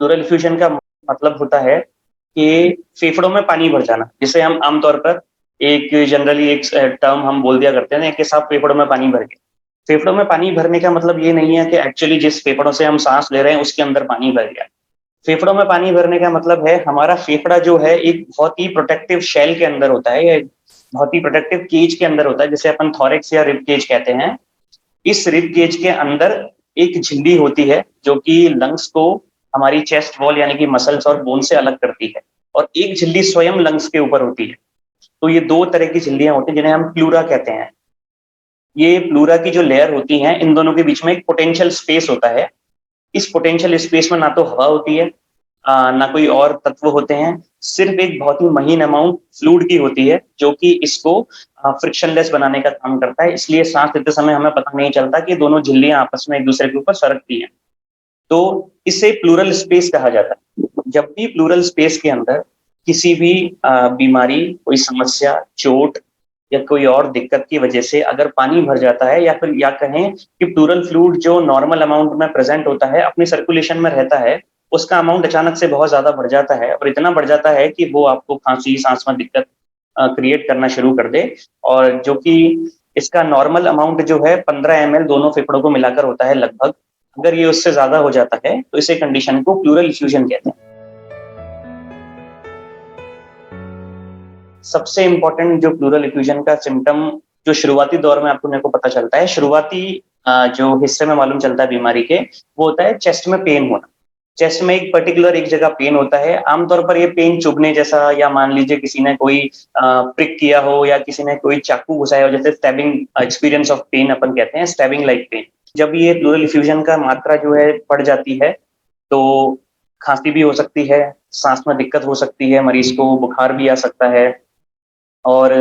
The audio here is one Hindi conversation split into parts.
प्लूरल इफ्यूजन का मतलब होता है कि फेफड़ों में पानी भर जाना, जिसे हम आमतौर पर एक जनरली एक टर्म हम बोल दिया करते हैं ना कि साहब फेफड़ों में पानी भर गया। फेफड़ों में पानी भरने का मतलब ये नहीं है कि एक्चुअली जिस फेफड़ों से हम सांस ले रहे हैं उसके अंदर पानी भर गया। फेफड़ों में पानी भरने का मतलब है हमारा फेफड़ा जो है एक बहुत ही प्रोटेक्टिव शेल के अंदर होता है, या एक बहुत ही प्रोटेक्टिव केज के अंदर होता है, जिसे अपन थॉरेक्स या रिब केज कहते हैं। इस रिब केज के अंदर एक झिल्ली होती है जो कि लंग्स को हमारी चेस्ट वॉल यानी कि मसल्स और बोन से अलग करती है, और एक झिल्ली स्वयं लंग्स के ऊपर होती है। तो ये दो तरह की झिल्लियां होती हैं जिन्हें हम प्लूरा कहते हैं। ये प्लूरा की जो लेयर होती है, इन दोनों के बीच में एक पोटेंशियल स्पेस होता है। इस पोटेंशियल स्पेस में ना तो हवा होती है, ना कोई और तत्व होते हैं, सिर्फ एक बहुत ही महीन अमाउंट फ्लूइड की होती है जो कि इसको फ्रिक्शनलेस बनाने का काम करता है। इसलिए सांस लेते समय हमें पता नहीं चलता कि दोनों झिल्लियां आपस में एक दूसरे के ऊपर सरकती हैं। तो इसे प्लूरल स्पेस कहा जाता है। जब भी प्लूरल स्पेस के अंदर किसी भी बीमारी, कोई समस्या, चोट या कोई और दिक्कत की वजह से अगर पानी भर जाता है, या फिर या कहें कि प्लूरल फ्लूइड जो नॉर्मल अमाउंट में प्रेजेंट होता है, अपनी सर्कुलेशन में रहता है, उसका अमाउंट अचानक से बहुत ज्यादा बढ़ जाता है, और इतना बढ़ जाता है कि वो आपको खांसी, सांस में दिक्कत क्रिएट करना शुरू कर दे। और जो कि इसका नॉर्मल अमाउंट जो है 15 ml दोनों फेफड़ों को मिलाकर होता है लगभग। अगर ये उससे ज्यादा हो जाता है तो इसे कंडीशन को प्लूरल इफ्यूजन कहते हैं। सबसे इंपॉर्टेंट जो प्लूरल इफ्यूजन का सिम्टम जो शुरुआती दौर में आपको मेरे को पता चलता है, शुरुआती जो हिस्से में मालूम चलता है बीमारी के, वो होता है चेस्ट में पेन होना। चेस्ट में एक पर्टिकुलर एक जगह पेन होता है। आमतौर पर ये पेन चुभने जैसा, या मान लीजिए किसी ने कोई प्रिक किया हो, या किसी ने कोई चाकू घुसाया हो, जैसे स्टैबिंग एक्सपीरियंस ऑफ पेन अपन कहते हैं, स्टैबिंग लाइक पेन। जब ये प्लूरल इफ्यूजन का मात्रा जो है बढ़ जाती है, तो खांसी भी हो सकती है, सांस में दिक्कत हो सकती है, मरीज को बुखार भी आ सकता है। और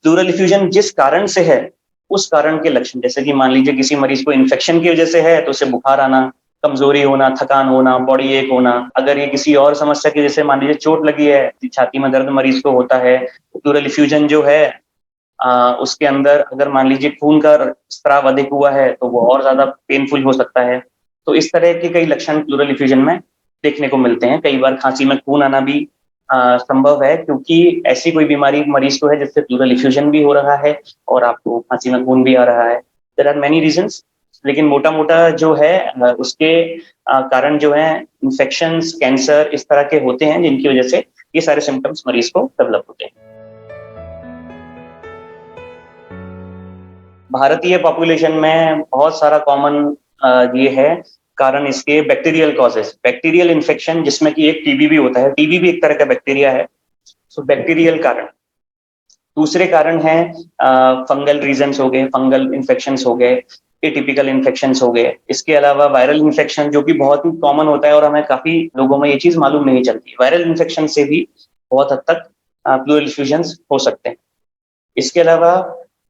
प्लूरल इफ्यूजन जिस कारण से है, उस कारण के लक्षण, जैसे कि मान लीजिए किसी मरीज को इन्फेक्शन की वजह से है तो उसे बुखार आना, कमजोरी होना, थकान होना, बॉडी एक होना। अगर ये किसी और समस्या की, जैसे मान लीजिए चोट लगी है, छाती में दर्द मरीज को होता है, प्लूरल इफ्यूजन जो है उसके अंदर अगर मान लीजिए खून का स्त्राव अधिक हुआ है तो वो और ज्यादा पेनफुल हो सकता है। तो इस तरह के कई लक्षण प्लूरल इफ्यूजन में देखने को मिलते हैं। कई बार खांसी में खून आना भी संभव है, क्योंकि ऐसी कोई बीमारी मरीज को है जिससे प्लूरल इफ्यूजन भी हो रहा है और आपको खांसी में खून भी आ रहा है। देयर आर मेनी रीजंस, लेकिन मोटा मोटा जो है उसके कारण जो है इन्फेक्शंस, कैंसर, इस तरह के होते हैं, जिनकी वजह से ये सारे सिम्टम्स मरीज को डेवलप होते हैं। भारतीय पॉपुलेशन में बहुत सारा कॉमन ये है कारण इसके, बैक्टीरियल कॉजेस, बैक्टीरियल इन्फेक्शन, जिसमें कि एक टीबी भी होता है। टीबी भी एक तरह का बैक्टीरिया है। सो बैक्टीरियल कारण। दूसरे कारण हैं फंगल रीजंस हो गए, फंगल इन्फेक्शंस हो गए, एटिपिकल इन्फेक्शंस हो गए। इसके अलावा वायरल इन्फेक्शन जो कि बहुत ही कॉमन होता है और हमें काफी लोगों में ये चीज मालूम नहीं चलती। वायरल इन्फेक्शन से भी बहुत हद तक प्लूरल इफ्यूजन हो सकते हैं। इसके अलावा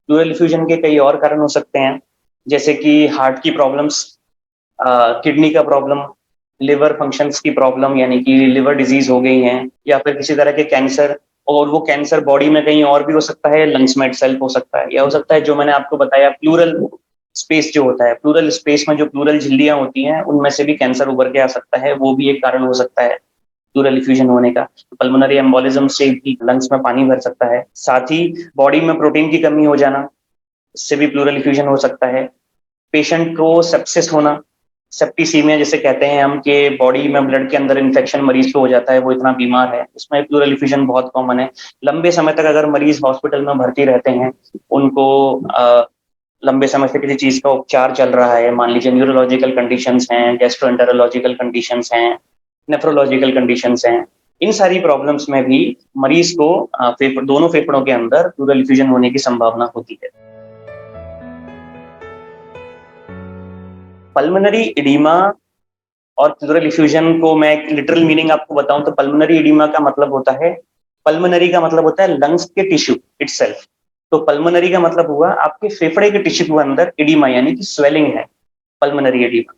प्लूरल इफ्यूजन के कई और कारण हो सकते हैं, जैसे कि हार्ट की प्रॉब्लम्स, किडनी का प्रॉब्लम, लिवर फंक्शंस की प्रॉब्लम, यानी कि लिवर डिजीज हो गई हैं, या फिर किसी तरह के कैंसर। और वो कैंसर बॉडी में कहीं और भी हो सकता है, लंग्स में इटसेल्फ हो सकता है, या हो सकता है जो मैंने आपको बताया प्लूरल स्पेस जो होता है, प्लूरल स्पेस में जो प्लूरल झिल्लियां होती हैं उनमें से भी कैंसर उभर के आ सकता है। वो भी एक कारण हो सकता है प्लूरल इफ्यूजन होने का। पल्मोनरी एम्बोलिज्म से भी लंग्स में पानी भर सकता है। साथ ही बॉडी में प्रोटीन की कमी हो जाना, इससे भी प्लूरल इफ्यूजन हो सकता है। पेशेंट को सेप्सिस होना, सेप्टिसीमिया जिसे कहते हैं हम, कि बॉडी में ब्लड के अंदर इन्फेक्शन मरीज को हो जाता है, वो इतना बीमार है, उसमें प्लूरल इफ्यूजन बहुत कॉमन है। लंबे समय तक अगर मरीज हॉस्पिटल में भर्ती रहते हैं, उनको लंबे समय से किसी चीज का उपचार चल रहा है, मान लीजिए न्यूरोलॉजिकल कंडीशंस हैं, गैस्ट्रोएंटेरोलॉजिकल कंडीशंस हैं, नेफ्रोलॉजिकल कंडीशंस हैं, इन सारी प्रॉब्लम्स में भी मरीज को दोनों फेफड़ों के अंदर प्लूरल इफ्यूजन होने की संभावना होती है। पल्मोनरी एडिमा और प्लूरल इफ्यूजन को मैं एक लिटरल मीनिंग आपको बताऊं तो पल्मोनरी एडिमा का मतलब होता है, पल्मोनरी का मतलब होता है लंग्स के टिश्यू इटसेल्फ। तो पल्मोनरी का मतलब हुआ आपके फेफड़े के टिश्यू के अंदर एडिमा यानी कि स्वेलिंग है, पल्मोनरी एडिमा।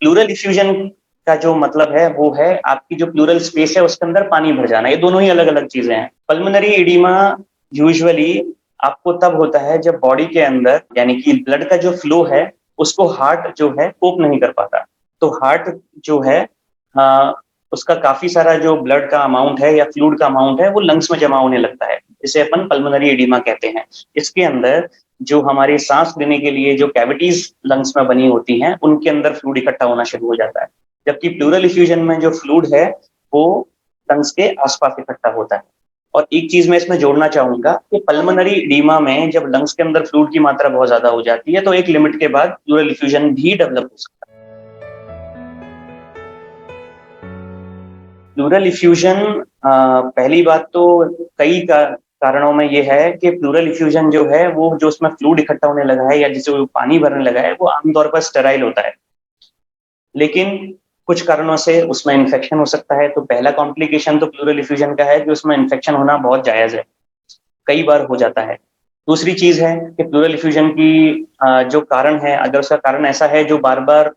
प्लूरल इफ्यूजन का जो मतलब है वो है आपकी जो प्लूरल स्पेस है उसके अंदर पानी भर जाना। ये दोनों ही अलग अलग चीजें हैं। पल्मोनरी एडिमा यूजुअली आपको तब होता है जब बॉडी के अंदर यानी कि ब्लड का जो फ्लो है उसको हार्ट जो है कोप नहीं कर पाता। तो हार्ट जो है उसका काफी सारा जो ब्लड का अमाउंट है या फ्लूइड का अमाउंट है वो लंग्स में जमा होने लगता है, जिसे अपन पल्मोनरी एडिमा कहते हैं। इसके अंदर जो हमारी सांस लेने के लिए जो कैविटीज लंग्स में बनी होती हैं, उनके अंदर फ्लूइड इकट्ठा होना शुरू हो जाता है। जबकि प्लूरल इफ्यूजन में जो फ्लूइड है वो लंग्स के आसपास इकट्ठा होता है। और एक चीज मैं इसमें जोड़ना चाहूंगा कि पल्मोनरी एडिमा में जब लंग्स के अंदर फ्लूइड की मात्रा बहुत ज्यादा हो जाती है तो एक लिमिट के बाद प्लूरल इफ्यूजन भी डेवलप हो सकता है। प्लूरल इफ्यूजन पहली बात तो कई कारणों में ये है कि प्लूरल इफ्यूजन जो है वो जो उसमें फ्लूइड इकट्ठा होने लगा है या जिसे वो पानी भरने लगा है वो आमतौर पर स्टेराइल होता है, लेकिन कुछ कारणों से उसमें इन्फेक्शन हो सकता है। तो पहला कॉम्प्लिकेशन तो प्लूरल इफ्यूजन का है कि उसमें इन्फेक्शन होना बहुत जायज है, कई बार हो जाता है। दूसरी चीज है कि प्लूरल इफ्यूजन की जो कारण है, अगर उसका कारण ऐसा है जो बार बार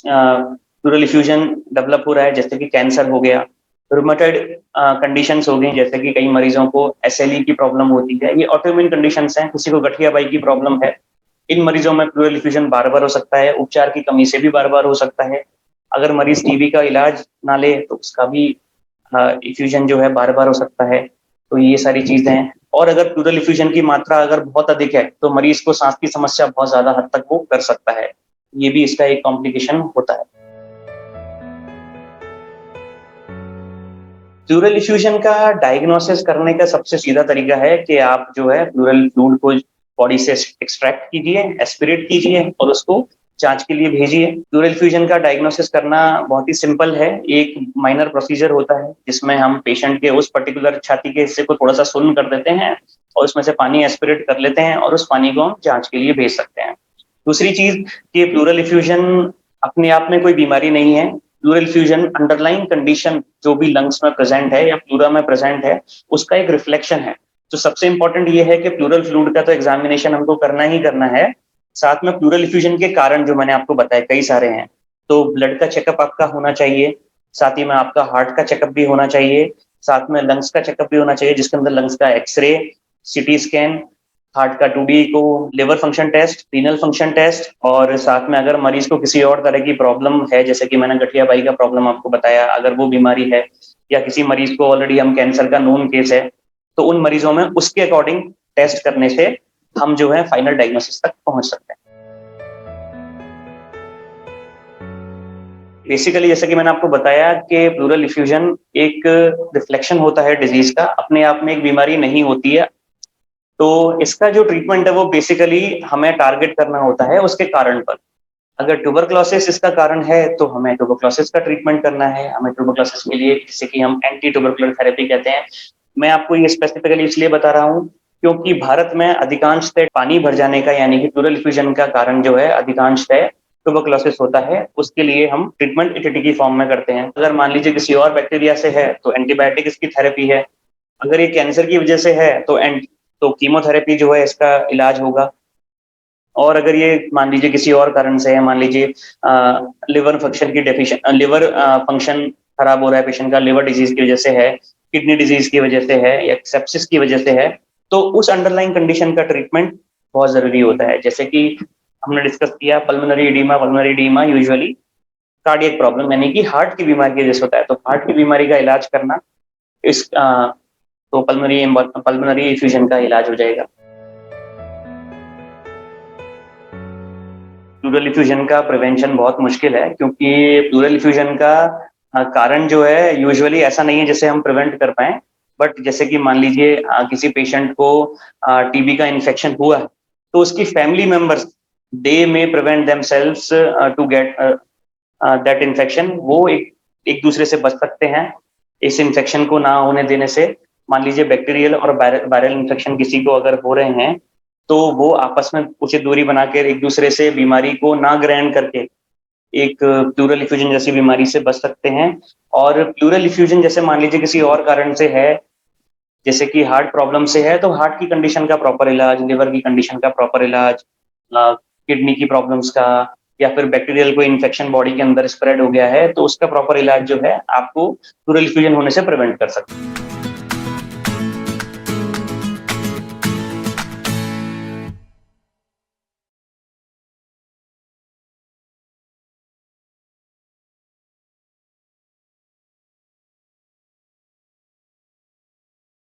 प्लूरल इफ्यूजन डेवलप हो रहा है, जैसे कि कैंसर हो गया, रूमेटॉइड कंडीशंस हो गई, जैसे कि कई मरीजों को एसएलई की प्रॉब्लम होती है, ये ऑटोइम्यून कंडीशंस हैं, किसी को गठियाबाई की प्रॉब्लम है, इन मरीजों में प्लूरल इफ्यूजन बार बार हो सकता है, उपचार की कमी से भी बार बार हो सकता है। अगर मरीज टीबी का इलाज ना ले तो उसका भी इफ्यूजन जो है बार बार हो सकता है। तो ये सारी चीजें हैं। और अगर प्लूरल इफ्यूजन की मात्रा अगर बहुत अधिक है तो मरीज को सांस की समस्या बहुत ज्यादा हद तक वो कर सकता है, ये भी इसका एक कॉम्प्लिकेशन होता है। प्लूरल इफ्यूजन का डायग्नोसिस करने का सबसे सीधा तरीका है कि आप जो है प्लूरल फ्लूइड को बॉडी से एक्सट्रैक्ट कीजिए, एस्पिरेट कीजिए और उसको जांच के लिए भेजिए। प्लूरल इफ्यूजन का डायग्नोसिस करना बहुत ही सिंपल है, एक माइनर प्रोसीजर होता है जिसमें हम पेशेंट के उस पर्टिकुलर छाती के हिस्से को थोड़ा सा सुन्न कर देते हैं और उसमें से पानी एस्पिरेट कर लेते हैं और उस पानी को हम जांच के लिए भेज सकते हैं। दूसरी चीज कि प्लूरल इफ्यूजन अपने आप में कोई बीमारी नहीं है। प्लूरल फ्यूजन अंडरलाइन कंडीशन जो भी लंग्स में प्रेजेंट है या प्लूरा में प्रेजेंट है उसका एक रिफ्लेक्शन है। तो सबसे इंपॉर्टेंट ये है कि प्लूरल फ्लूइड का तो एग्जामिनेशन हमको करना ही करना है, साथ में प्लूरल इफ्यूजन के कारण जो मैंने आपको बताया कई सारे हैं, तो ब्लड का चेकअप आपका होना चाहिए, साथ ही में आपका हार्ट का चेकअप भी होना चाहिए, साथ में लंग्स का चेकअप भी होना चाहिए जिसके अंदर लंग्स का एक्सरे, सिटी स्कैन, हार्ट का 2D को, liver function test, renal function test, और साथ में अगर मरीज को किसी और तरह की प्रॉब्लम है, जैसे कि मैंने गठियाबाई का प्रॉब्लम आपको बताया, अगर वो बीमारी है या किसी मरीज को ऑलरेडी हम कैंसर का नोन केस है, तो उन मरीजों में उसके अकॉर्डिंग टेस्ट करने से हम जो है फाइनल डायग्नोसिस तक पहुंच सकते हैं। बेसिकली जैसे कि मैंने आपको बताया कि प्लूरल इफ्यूजन एक रिफ्लेक्शन होता है डिजीज का, अपने आप में एक बीमारी नहीं होती है। तो इसका जो ट्रीटमेंट है वो बेसिकली हमें टारगेट करना होता है उसके कारण पर। अगर ट्यूबरक्लोसिस इसका कारण है तो हमें ट्यूबरक्लोसिस का ट्रीटमेंट करना है, हमें ट्यूबरक्लोसिस के लिए जिसे कि हम एंटी ट्यूबरकुलर थेरेपी कहते हैं। मैं आपको ये स्पेसिफिकली इसलिए बता रहा हूँ क्योंकि भारत में अधिकांशतः पानी भर जाने का यानी कि प्लूरल इफ्यूजन का कारण जो है अधिकांशतः ट्यूबरक्लोसिस होता है, उसके लिए हम ट्रीटमेंट एटीटी की फॉर्म में करते हैं। अगर मान लीजिए किसी और बैक्टीरिया से है तो एंटीबायोटिक इसकी थेरेपी है, अगर ये कैंसर की वजह से है तो कीमोथेरेपी जो है इसका इलाज होगा, और अगर ये मान लीजिए किसी और कारण से है, मान लीजिए लिवर फंक्शन की डेफिशिएंसी, लिवर फंक्शन खराब हो रहा है पेशेंट का, लिवर डिजीज की वजह से है, किडनी डिजीज की वजह से है या सेप्सिस की वजह से है, तो उस अंडरलाइन कंडीशन का ट्रीटमेंट बहुत जरूरी होता है। जैसे कि हमने डिस्कस किया pulmonary oedema usually cardiac problem यानी कि हार्ट की बीमारी की वजह से होता है, तो हार्ट की बीमारी का इलाज करना इस तो पल्मोनरी इफ्यूजन का इलाज हो जाएगा। प्लूरल इफ्यूजन का प्रिवेंशन बहुत मुश्किल है क्योंकि प्लूरल इफ्यूजन का कारण जो है यूजुअली ऐसा नहीं है जिसे हम प्रिवेंट कर पाए। बट जैसे कि मान लीजिए किसी पेशेंट को टीबी का इन्फेक्शन हुआ है तो उसकी family members they may prevent themselves to get that infection, वो एक दूसरे से बच सकते हैं इस इन्फेक्शन को ना होने देने से। मान लीजिए बैक्टीरियल और वायरल इन्फेक्शन किसी को अगर हो रहे हैं तो वो आपस में उचित दूरी बनाकर एक दूसरे से बीमारी को ना ग्रहण करके एक प्लूरल इफ्यूजन जैसी बीमारी से बच सकते हैं। और प्लूरल इफ्यूजन जैसे मान लीजिए किसी और कारण से है, जैसे कि हार्ट प्रॉब्लम से है, तो हार्ट की कंडीशन का प्रॉपर इलाज, लिवर की कंडीशन का प्रॉपर इलाज, किडनी की प्रॉब्लम्स का, या फिर बैक्टीरियल कोई इन्फेक्शन बॉडी के अंदर स्प्रेड हो गया है तो उसका प्रॉपर इलाज जो है आपको प्लूरल इफ्यूजन होने से प्रिवेंट कर सकता है।